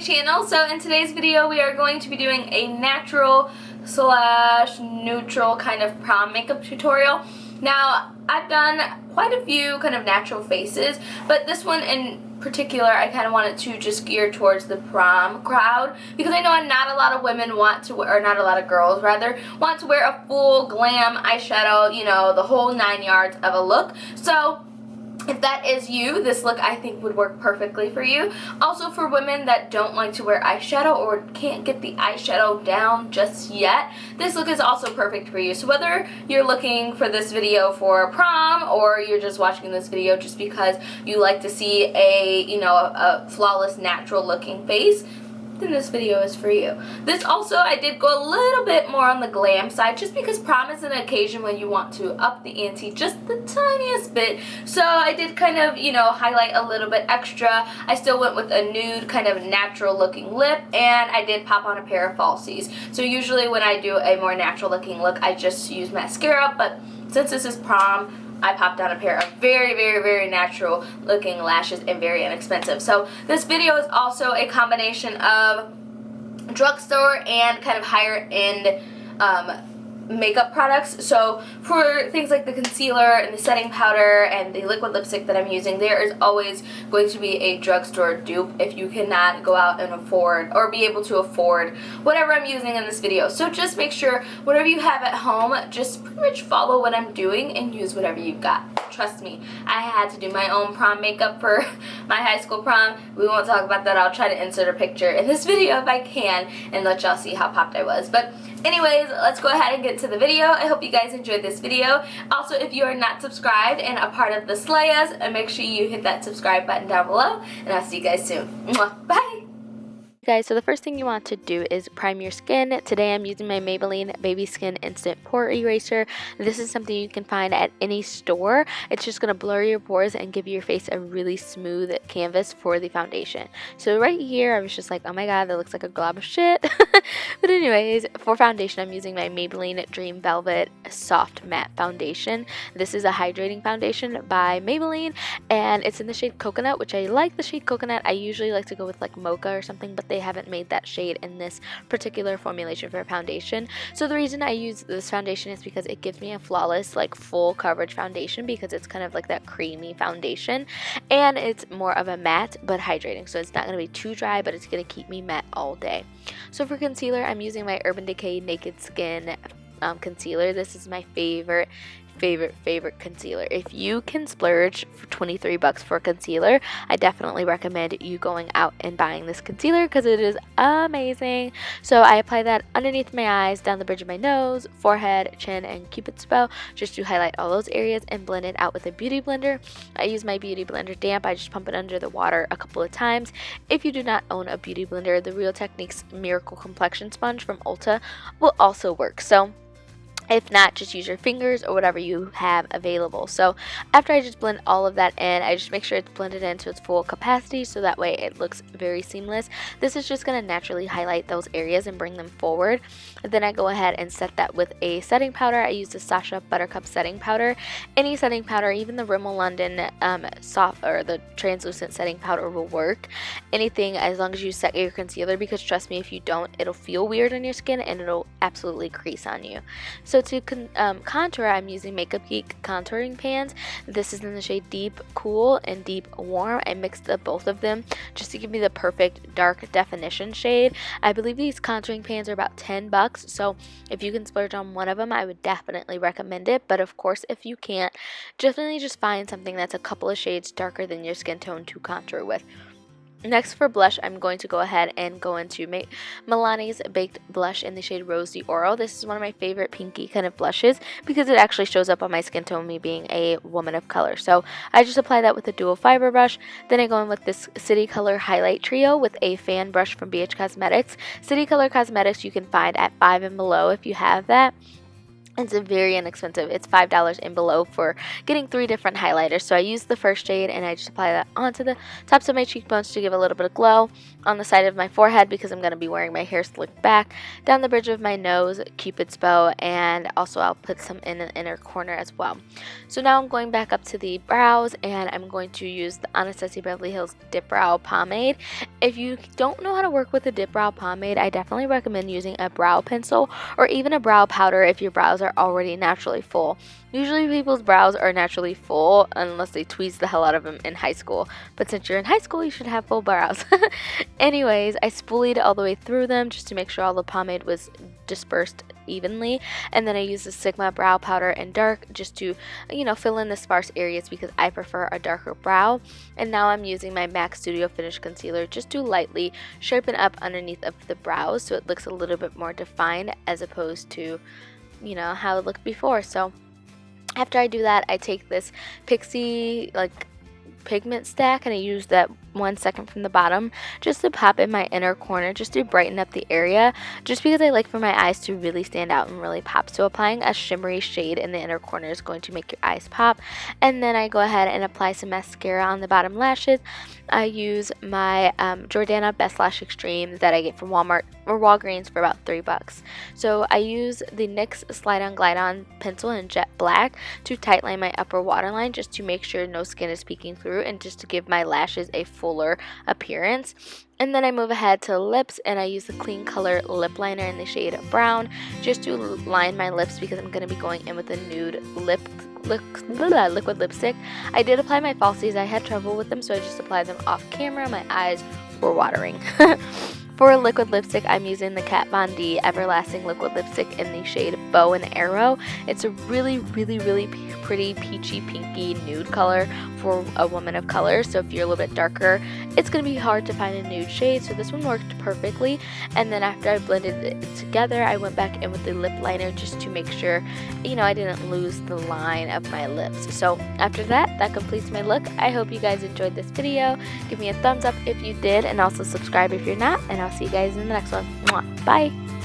channel. So in today's video we are going to be doing a natural slash neutral kind of prom makeup tutorial. Now I've done quite a few kind of natural faces, but this one in particular I kind of wanted to just gear towards the prom crowd because I know not a lot of women want to wear, or not a lot of girls rather, want to wear a full glam eyeshadow, you know, the whole 9 yards of a look. So if that is you, this look I think would work perfectly for you. Also for women that don't like to wear eyeshadow or can't get the eyeshadow down just yet, this look is also perfect for you. So whether you're looking for this video for prom or you're just watching this video just because you like to see a, you know, a flawless natural looking face, then this video is for you. This also, I did go a little bit more on the glam side just because prom is an occasion when you want to up the ante just the tiniest bit. So I did kind of, you know, highlight a little bit extra. I still went with a nude kind of natural looking lip, and I did pop on a pair of falsies. So usually when I do a more natural looking look, I just use mascara, but since this is prom, I popped on a pair of very, very, very natural looking lashes and very inexpensive. So this video is also a combination of drugstore and kind of higher end makeup products. So for things like the concealer and the setting powder and the liquid lipstick that I'm using, there is always going to be a drugstore dupe if you cannot go out and afford or be able to afford whatever I'm using in this video. So just make sure whatever you have at home, just pretty much follow what I'm doing and use whatever you've got. Trust me, I had to do my own prom makeup for my high school prom. We won't talk about that. I'll try to insert a picture in this video if I can and let y'all see how popped I was. But anyways, let's go ahead and get to the video. I hope you guys enjoyed this video. Also, if you are not subscribed and a part of the Slayas, make sure you hit that subscribe button down below, and I'll see you guys soon. Mwah. Bye! Guys, so the first thing you want to do is prime your skin. Today I'm using my Maybelline Baby Skin Instant Pore Eraser. This is something you can find at any store. It's just going to blur your pores and give your face a really smooth canvas for the foundation. So right here I was just like, oh my god, that looks like a glob of shit. But anyways, for foundation I'm using my Maybelline Dream Velvet Soft Matte Foundation. This is a hydrating foundation by Maybelline, and it's in the shade Coconut, which I like the shade Coconut. I usually like to go with like Mocha or something, but they haven't made that shade in this particular formulation for foundation. So the reason I use this foundation is because it gives me a flawless, like full coverage foundation because it's kind of like that creamy foundation, and it's more of a matte but hydrating, so it's not going to be too dry, but it's going to keep me matte all day. So for concealer, I'm using my Urban Decay Naked Skin concealer. This is my favorite concealer. If you can splurge for 23 bucks for a concealer, I definitely recommend you going out and buying this concealer because it is amazing. So I apply that underneath my eyes, down the bridge of my nose, forehead, chin, and cupid's bow, just to highlight all those areas and blend it out with a beauty blender. I use my beauty blender damp. I just pump it under the water a couple of times. If you do not own a beauty blender, the Real Techniques Miracle Complexion Sponge from Ulta will also work. So if not, just use your fingers or whatever you have available. So after I just blend all of that in, I just make sure it's blended into its full capacity so that way it looks very seamless. This is just going to naturally highlight those areas and bring them forward. And then I go ahead and set that with a setting powder. I use the Sacha Buttercup setting powder. Any setting powder, even the Rimmel London soft or the translucent setting powder will work. Anything as long as you set your concealer, because trust me, if you don't, it'll feel weird on your skin and it'll absolutely crease on you. So to contour, I'm using MakeupGeek contouring pans. This is in the shade Deep Cool and Deep Warm. I mixed the both of them just to give me the perfect dark definition shade. I believe these contouring pans are about 10 bucks, so if you can splurge on one of them, I would definitely recommend it. But of course, if you can't, definitely just find something that's a couple of shades darker than your skin tone to contour with. Next for blush, I'm going to go ahead and go into Milani's Baked Blush in the shade Rose d'Oro. This is one of my favorite pinky kind of blushes because it actually shows up on my skin tone, me being a woman of color. So I just apply that with a dual fiber brush. Then I go in with this City Color Highlight Trio with a fan brush from BH Cosmetics. City Color Cosmetics you can find at 5 and below if you have that. It's very inexpensive. It's $5 and below for getting 3 different highlighters. So I use the first shade and I just apply that onto the tops of my cheekbones to give a little bit of glow. On the side of my forehead, because I'm going to be wearing my hair slicked back. Down the bridge of my nose, Cupid's bow, and also I'll put some in the inner corner as well. So now I'm going back up to the brows, and I'm going to use the Anastasia Beverly Hills Dip Brow Pomade. If you don't know how to work with a dip brow pomade, I definitely recommend using a brow pencil or even a brow powder if your brows are already naturally full. Usually people's brows are naturally full unless they tweeze the hell out of them in high school. But since you're in high school, you should have full brows. Anyways, I spoolied all the way through them just to make sure all the pomade was dispersed evenly. And then I used the Sigma brow powder in dark just to, fill in the sparse areas because I prefer a darker brow. And now I'm using my MAC Studio Finish Concealer just to lightly sharpen up underneath of the brows so it looks a little bit more defined as opposed to, how it looked before. So after I do that, I take this Pixi pigment stack and I use that 1 second from the bottom just to pop in my inner corner just to brighten up the area, just because I like for my eyes to really stand out and really pop. So applying a shimmery shade in the inner corner is going to make your eyes pop. And then I go ahead and apply some mascara on the bottom lashes. I use my Jordana Best Lash Extreme that I get from Walmart or Walgreens for about $3. So I use the NYX Slide On Glide On pencil in jet black to tightline my upper waterline just to make sure no skin is peeking through and just to give my lashes a fuller appearance. And then I move ahead to lips and I use the KleanColor lip liner in the shade brown just to line my lips because I'm going to be going in with a nude liquid lipstick. I did apply my falsies. I had trouble with them, so I just applied them off camera. My eyes were watering. For a liquid lipstick, I'm using the Kat Von D Everlasting Liquid Lipstick in the shade Bow and Arrow. It's a really, really, really pretty peachy pinky nude color for a woman of color. So if you're a little bit darker, it's going to be hard to find a nude shade. So this one worked perfectly. And then after I blended it together, I went back in with the lip liner just to make sure, I didn't lose the line of my lips. So after that completes my look. I hope you guys enjoyed this video. Give me a thumbs up if you did, and also subscribe if you're not, and I'll see you guys in the next one. Mwah. Bye!